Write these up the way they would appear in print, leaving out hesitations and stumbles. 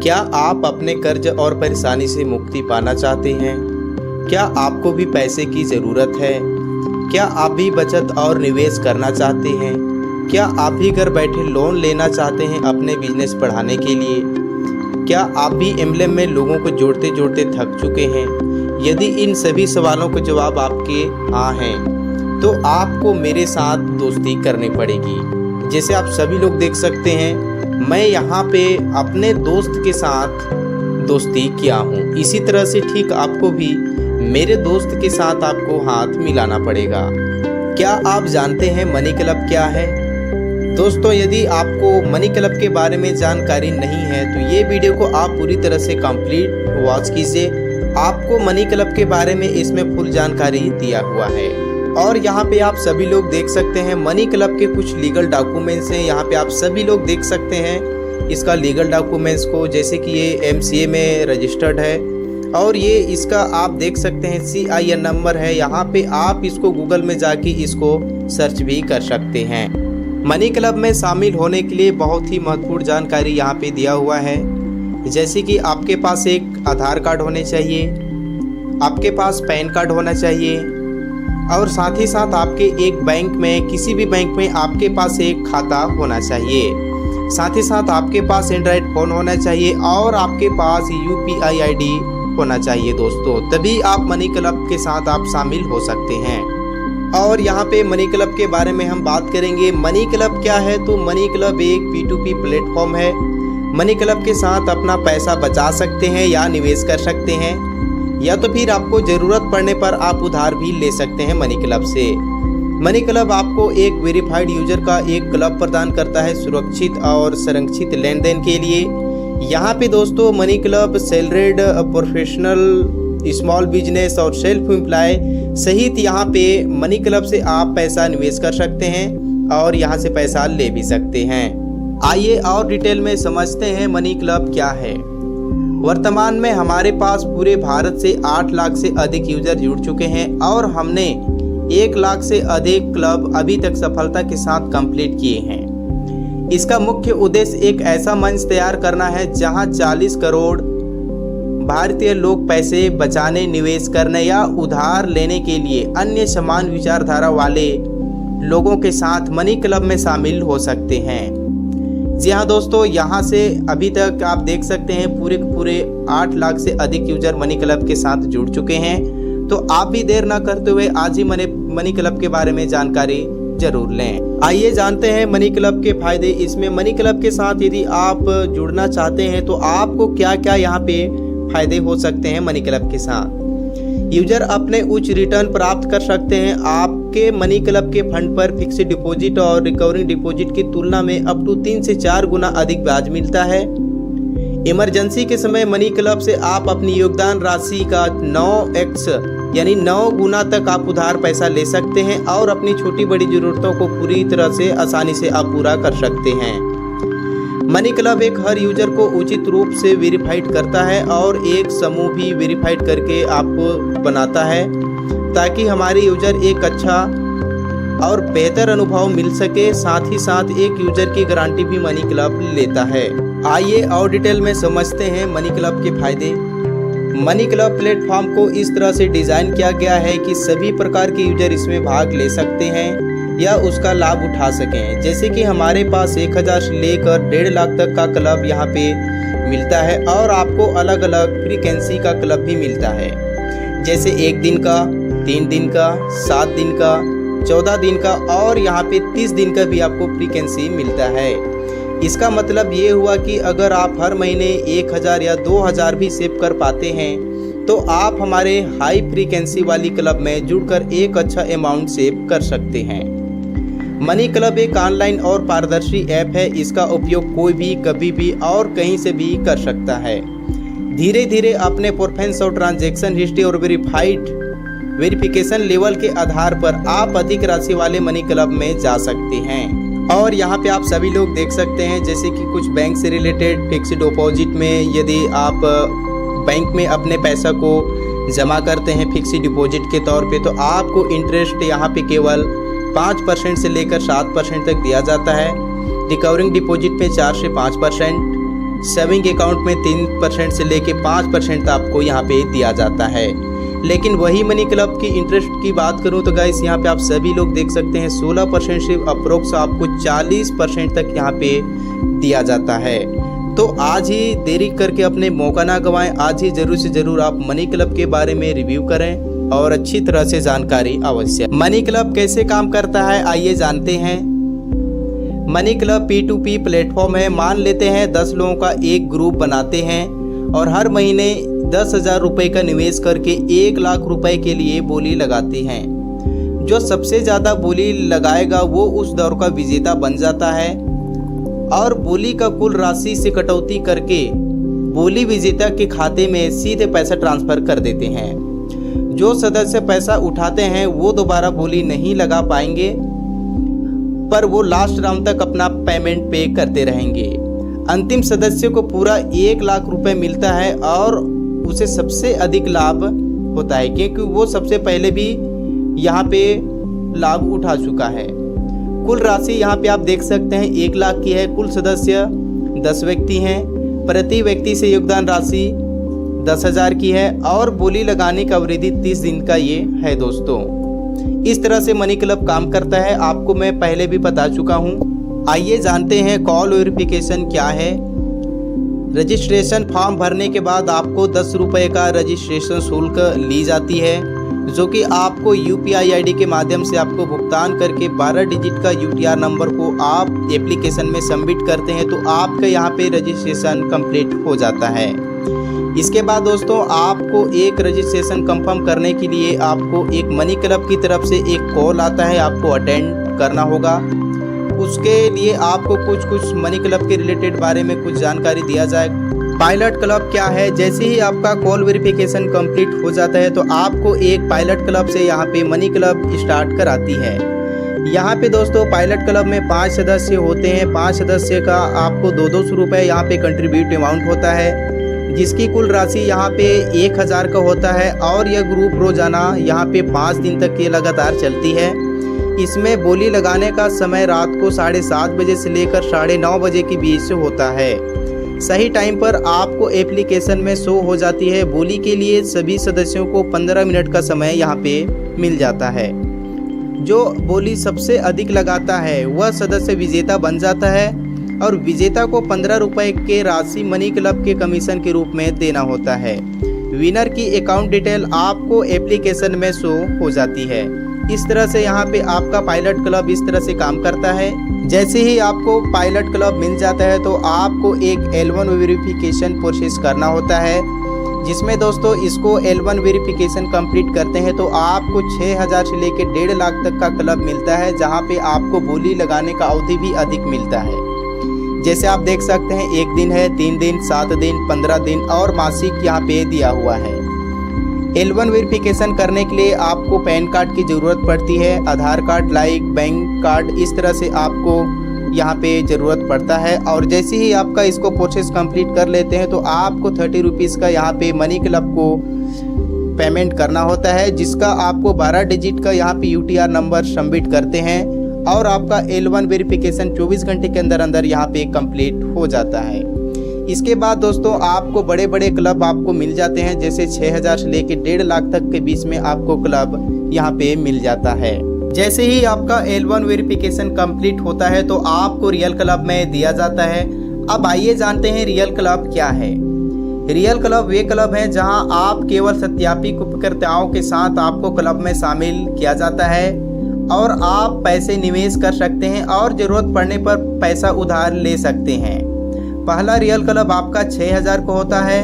क्या आप अपने कर्ज और परेशानी से मुक्ति पाना चाहते हैं? क्या आपको भी पैसे की ज़रूरत है? क्या आप भी बचत और निवेश करना चाहते हैं? क्या आप भी घर बैठे लोन लेना चाहते हैं अपने बिजनेस बढ़ाने के लिए? क्या आप भी एमएलएम में लोगों को जोड़ते जोड़ते थक चुके हैं? यदि इन सभी सवालों के जवाब आपके हाँ हैं, तो आपको मेरे साथ दोस्ती करनी पड़ेगी। जैसे आप सभी लोग देख सकते हैं, मैं यहाँ पे अपने दोस्त के साथ दोस्ती किया हूँ। इसी तरह से ठीक आपको भी मेरे दोस्त के साथ आपको हाथ मिलाना पड़ेगा। क्या आप जानते हैं मनी क्लब क्या है? दोस्तों, यदि आपको मनी क्लब के बारे में जानकारी नहीं है तो ये वीडियो को आप पूरी तरह से कंप्लीट वॉच कीजिए। आपको मनी क्लब के बारे में इसमें फुल जानकारी दिया हुआ है। और यहाँ पे आप सभी लोग देख सकते हैं मनी क्लब के कुछ लीगल डॉक्यूमेंट्स हैं। यहाँ पे आप सभी लोग देख सकते हैं इसका लीगल डॉक्यूमेंट्स को, जैसे कि ये MCA में रजिस्टर्ड है और ये इसका आप देख सकते हैं CIN नंबर है। यहाँ पे आप इसको गूगल में जाके इसको सर्च भी कर सकते हैं। मनी क्लब में शामिल होने के लिए बहुत ही महत्वपूर्ण जानकारी यहाँ पे दिया हुआ है, जैसे कि आपके पास एक आधार कार्ड होने चाहिए, आपके पास पैन कार्ड होना चाहिए और साथ ही साथ आपके एक बैंक में, किसी भी बैंक में आपके पास एक खाता होना चाहिए। साथ ही साथ आपके पास एंड्रॉयड फ़ोन होना चाहिए और आपके पास UPI ID होना चाहिए दोस्तों, तभी आप मनी क्लब के साथ आप शामिल हो सकते हैं। और यहाँ पे मनी क्लब के बारे में हम बात करेंगे। मनी क्लब क्या है? तो मनी क्लब एक P2P प्लेटफॉर्म है। मनी क्लब के साथ अपना पैसा बचा सकते हैं या निवेश कर सकते हैं, या तो फिर आपको ज़रूरत पड़ने पर आप उधार भी ले सकते हैं मनी क्लब से। मनी क्लब आपको एक वेरीफाइड यूजर का एक क्लब प्रदान करता है सुरक्षित और संरक्षित लेन देन के लिए। यहाँ पे दोस्तों money club salaried, professional, small business और सेल्फ एम्प्लॉय सहित यहाँ पे मनी क्लब से आप पैसा निवेश कर सकते हैं और यहाँ से पैसा ले भी सकते हैं। आइए और डिटेल में समझते हैं मनी क्लब क्या है। वर्तमान में हमारे पास पूरे भारत से 8 लाख से अधिक यूजर जुड़ चुके हैं और हमने 1 लाख से अधिक क्लब अभी तक सफलता के साथ कंप्लीट किए हैं। इसका मुख्य उद्देश्य एक ऐसा मंच तैयार करना है जहां 40 करोड़ भारतीय लोग पैसे बचाने, निवेश करने या उधार लेने के लिए अन्य समान विचारधारा वाले लोगों के साथ मनी क्लब में शामिल हो सकते हैं। जी हाँ दोस्तों, यहाँ से अभी तक आप देख सकते हैं पूरे 8 लाख से अधिक यूजर मनी क्लब के साथ जुड़ चुके हैं। तो आप भी देर ना करते हुए आज ही मनी क्लब के बारे में जानकारी जरूर लें। आइए जानते हैं मनी क्लब के फायदे। इसमें मनी क्लब के साथ यदि आप जुड़ना चाहते हैं तो आपको क्या क्या यहाँ पे फायदे हो सकते हैं मनी क्लब के साथ। यूजर अपने उच्च रिटर्न प्राप्त कर सकते हैं। आपके मनी क्लब के फंड पर फिक्स्ड डिपॉजिट और रिकवरिंग डिपॉजिट की तुलना में अप टू 3 से 4 गुना अधिक ब्याज मिलता है। इमरजेंसी के समय मनी क्लब से आप अपनी योगदान राशि का 9x यानी 9 गुना तक आप उधार पैसा ले सकते हैं और अपनी छोटी बड़ी ज़रूरतों को पूरी तरह से आसानी से आप पूरा कर सकते हैं। मनी क्लब एक हर यूजर को उचित रूप से वेरीफाइड करता है और एक समूह भी वेरीफाइड करके आपको बनाता है, ताकि हमारे यूजर एक अच्छा और बेहतर अनुभव मिल सके। साथ ही साथ एक यूजर की गारंटी भी मनी क्लब लेता है। आइए और डिटेल में समझते हैं मनी क्लब के फायदे। मनी क्लब प्लेटफॉर्म को इस तरह से डिज़ाइन किया गया है कि सभी प्रकार के यूजर इसमें भाग ले सकते हैं या उसका लाभ उठा सकें। जैसे कि हमारे पास 1000 से लेकर 1.5 लाख तक का क्लब यहाँ पे मिलता है और आपको अलग अलग फ्रीक्वेंसी का क्लब भी मिलता है, जैसे 1 दिन का, 3 दिन का, 7 दिन का, 14 दिन का और यहाँ पे 30 दिन का भी आपको फ्रीक्वेंसी मिलता है। इसका मतलब ये हुआ कि अगर आप हर महीने 1000 या 2000 भी सेव कर पाते हैं तो आप हमारे हाई फ्रीक्वेंसी वाली क्लब में जुड़कर एक अच्छा अमाउंट सेव कर सकते हैं। मनी क्लब एक ऑनलाइन और पारदर्शी ऐप है। इसका उपयोग कोई भी कभी भी और कहीं से भी कर सकता है। धीरे धीरे अपने परफॉर्मेंस और ट्रांजैक्शन हिस्ट्री और वेरिफिकेशन लेवल के आधार पर आप अधिक राशि वाले मनी क्लब में जा सकते हैं। और यहाँ पे आप सभी लोग देख सकते हैं, जैसे कि कुछ बैंक से रिलेटेड फिक्स्ड डिपॉजिट में यदि आप बैंक में अपने पैसा को जमा करते हैं फिक्स्ड डिपॉजिट के तौर पे, तो आपको इंटरेस्ट यहाँ पे केवल 5% से लेकर 7% तक दिया जाता है। रिकवरिंग डिपॉजिट पे 4 से 5%, सेविंग अकाउंट में 3% से लेके 5% आपको यहाँ पे दिया जाता है। लेकिन वही मनी क्लब की इंटरेस्ट की बात करूँ तो गाइस यहाँ पे आप सभी लोग देख सकते हैं 16% से अप्रोक्स आपको 40% तक यहाँ पे दिया जाता है। तो आज ही देरी करके अपने मौका ना गंवाएं, आज ही ज़रूर से ज़रूर आप मनी क्लब के बारे में रिव्यू करें और अच्छी तरह से जानकारी अवश्य। मनी क्लब कैसे काम करता है आइए जानते हैं। मनी क्लब P2P प्लेटफॉर्म है। मान लेते हैं 10 लोगों का एक ग्रुप बनाते हैं और हर महीने 10,000 रुपये का निवेश करके 1 लाख रुपए के लिए बोली लगाते हैं। जो सबसे ज़्यादा बोली लगाएगा वो उस दौर का विजेता बन जाता है और बोली का कुल राशि से कटौती करके बोली विजेता के खाते में सीधे पैसा ट्रांसफ़र कर देते हैं। जो सदस्य पैसा उठाते हैं वो दोबारा बोली नहीं लगा पाएंगे, पर वो लास्ट राउंड तक अपना पेमेंट पे करते रहेंगे। अंतिम सदस्य को पूरा 1 लाख रुपए मिलता है और उसे सबसे अधिक लाभ होता है क्योंकि वो सबसे पहले भी यहाँ पे लाभ उठा चुका है। कुल राशि यहाँ पे आप देख सकते हैं 1 लाख की है। कुल सदस्य 10 व्यक्ति हैं। प्रति व्यक्ति से योगदान राशि 10,000 की है और बोली लगाने का अवधि 30 दिन का ये है दोस्तों। इस तरह से मनी क्लब काम करता है, आपको मैं पहले भी बता चुका हूँ। आइए जानते हैं कॉल वेरिफिकेशन क्या है। रजिस्ट्रेशन फॉर्म भरने के बाद आपको 10 रुपये का रजिस्ट्रेशन शुल्क ली जाती है, जो कि आपको UPI ID के माध्यम से आपको भुगतान करके 12 डिजिट का UTR नंबर को आप एप्लीकेशन में सबमिट करते हैं तो आपका यहाँ पे रजिस्ट्रेशन कंप्लीट हो जाता है। इसके बाद दोस्तों आपको एक रजिस्ट्रेशन कंफर्म करने के लिए आपको एक मनी क्लब की तरफ से एक कॉल आता है, आपको अटेंड करना होगा। उसके लिए आपको कुछ मनी क्लब के रिलेटेड बारे में कुछ जानकारी दिया जाए। पायलट क्लब क्या है? जैसे ही आपका कॉल वेरिफिकेशन कंप्लीट हो जाता है तो आपको एक पायलट क्लब से यहाँ पे मनी क्लब स्टार्ट कराती है। यहाँ पे दोस्तों पायलट क्लब में 5 सदस्य होते हैं। 5 सदस्य का आपको 200 रुपये यहाँ पे कंट्रीब्यूट अमाउंट होता है, जिसकी कुल राशि यहाँ पे 1,000 का होता है और यह ग्रुप रोजाना यहाँ पे 5 दिन तक ये लगातार चलती है। इसमें बोली लगाने का समय रात को 7:30 बजे से लेकर 9:30 बजे के बीच से होता है। सही टाइम पर आपको एप्लीकेशन में शो हो जाती है। बोली के लिए सभी सदस्यों को 15 मिनट का समय यहाँ पे मिल जाता है। जो बोली सबसे अधिक लगाता है वह सदस्य विजेता बन जाता है और विजेता को 15 रुपये के राशि मनी क्लब के कमीशन के रूप में देना होता है। विनर की अकाउंट डिटेल आपको एप्लीकेशन में शो हो जाती है। इस तरह से यहाँ पे आपका पायलट क्लब इस तरह से काम करता है। जैसे ही आपको पायलट क्लब मिल जाता है तो आपको एक L1 वेरिफिकेशन प्रोसेस करना होता है, जिसमें दोस्तों इसको L1 वेरिफिकेशन कंप्लीट करते हैं तो आपको 6,000 से लेकर 1.5 लाख तक का क्लब मिलता है, जहाँ पे आपको बोली लगाने का अवधि भी अधिक मिलता है। जैसे आप देख सकते हैं 1 दिन है, 3 दिन, 7 दिन, 15 दिन और मासिक यहाँ पे दिया हुआ है। L1 वेरिफिकेशन करने के लिए आपको पैन कार्ड की ज़रूरत पड़ती है, आधार कार्ड, लाइक बैंक कार्ड, इस तरह से आपको यहाँ पे ज़रूरत पड़ता है। और जैसे ही आपका इसको प्रोसेस कंप्लीट कर लेते हैं तो आपको 30 रुपीज़ का यहाँ पे मनी क्लब को पेमेंट करना होता है, जिसका आपको 12 डिजिट का यहाँ पे UTR नंबर सबमिट करते हैं और आपका L1 वेरिफिकेशन 24 घंटे के अंदर अंदर यहाँ पे कंप्लीट हो जाता है। इसके बाद दोस्तों आपको बड़े बड़े क्लब आपको मिल जाते हैं, जैसे 6,000 से लेकर 1.5 लाख तक के बीच में आपको क्लब यहाँ पे मिल जाता है। जैसे ही आपका L1 वेरिफिकेशन कंप्लीट होता है तो आपको रियल क्लब में दिया जाता है। अब आइए जानते हैं रियल क्लब क्या है। रियल क्लब वे क्लब हैं जहां आप केवल सत्यापित उपयोगकर्ताओं के साथ आपको क्लब में शामिल किया जाता है और आप पैसे निवेश कर सकते हैं और ज़रूरत पड़ने पर पैसा उधार ले सकते हैं। पहला रियल क्लब आपका 6,000 का होता है,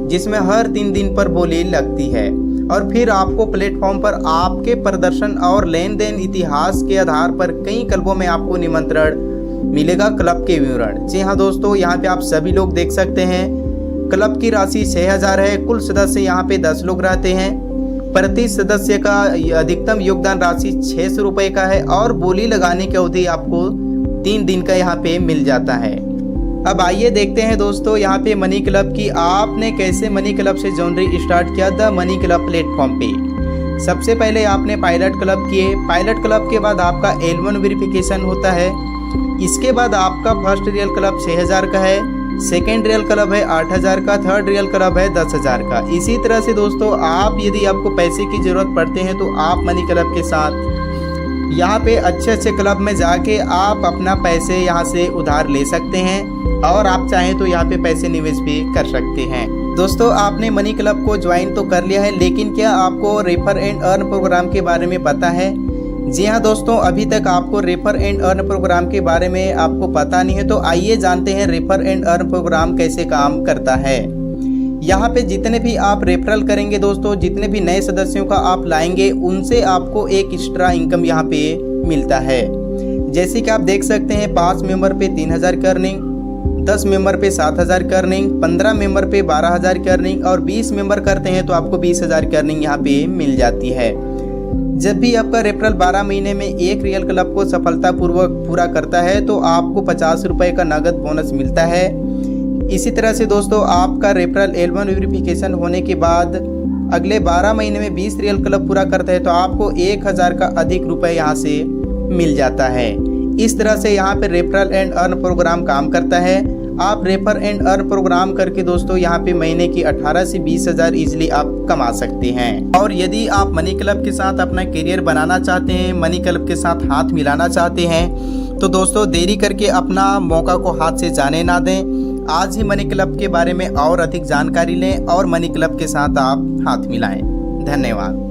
जिसमें हर 3 दिन पर बोली लगती है और फिर आपको प्लेटफॉर्म पर आपके प्रदर्शन और लेन देन इतिहास के आधार पर कई क्लबों में आपको निमंत्रण मिलेगा क्लब के विवरण। जी हाँ दोस्तों, यहाँ पे आप सभी लोग देख सकते हैं क्लब की राशि 6,000 है। कुल सदस्य यहाँ पे 10 लोग रहते हैं। प्रति सदस्य का अधिकतम योगदान राशि 600 रुपये का है और बोली लगाने की अवधि आपको 3 दिन का यहाँ पे मिल जाता है। अब आइए देखते हैं दोस्तों यहाँ पे मनी क्लब की आपने कैसे मनी क्लब से जॉनरी स्टार्ट किया द मनी क्लब प्लेटफॉर्म पे। सबसे पहले आपने पायलट क्लब किए। पायलट क्लब के बाद आपका L1 वेरिफिकेशन होता है। इसके बाद आपका फर्स्ट रियल क्लब 6,000 का है। सेकेंड रियल क्लब है 8,000 का, थर्ड रियल क्लब है 10,000 का। इसी तरह से दोस्तों आप यदि आपको पैसे की ज़रूरत पड़ते हैं तो आप मनी क्लब के साथ यहाँ पे अच्छे अच्छे क्लब में जाके आप अपना पैसे यहाँ से उधार ले सकते हैं और आप चाहें तो यहाँ पे पैसे निवेश भी कर सकते हैं। दोस्तों आपने मनी क्लब को ज्वाइन तो कर लिया है, लेकिन क्या आपको रेफर एंड अर्न प्रोग्राम के बारे में पता है? जी हाँ दोस्तों, अभी तक आपको रेफर एंड अर्न प्रोग्राम के बारे में आपको पता नहीं है, तो आइए जानते हैं रेफर एंड अर्न प्रोग्राम कैसे काम करता है। यहाँ पे जितने भी आप रेफरल करेंगे दोस्तों, जितने भी नए सदस्यों का आप लाएंगे उनसे आपको एक एक्स्ट्रा इनकम यहाँ पे मिलता है। जैसे कि आप देख सकते हैं 5 मेंबर पे 3,000 की अर्निंग, 10 मेंबर पे 7,000 की अर्निंग, 15 मेंबर पे 12,000 की अर्निंग और 20 मेंबर करते हैं तो आपको 20,000 की अर्निंग यहाँ पे मिल जाती है। जब भी आपका रेफरल 12 महीने में एक रियल क्लब को सफलतापूर्वक पूरा करता है तो आपको 50 रुपये का नगद बोनस मिलता है। इसी तरह से दोस्तों आपका रेफरल L1 वेरिफिकेशन होने के बाद अगले 12 महीने में 20 रियल क्लब पूरा करता है तो आपको 1,000 का अधिक रुपए यहाँ से मिल जाता है। इस तरह से यहाँ पे रेफरल एंड अर्न प्रोग्राम काम करता है। आप रेफर एंड अर्न प्रोग्राम करके दोस्तों यहाँ पे महीने की 18 से 20,000 इजीली आप कमा सकते हैं। और यदि आप मनी क्लब के साथ अपना करियर बनाना चाहते हैं, मनी क्लब के साथ हाथ मिलाना चाहते हैं, तो दोस्तों देरी करके अपना मौका को हाथ से जाने ना दें। आज ही मनी क्लब के बारे में और अधिक जानकारी लें और मनी क्लब के साथ आप हाथ मिलाएं। धन्यवाद।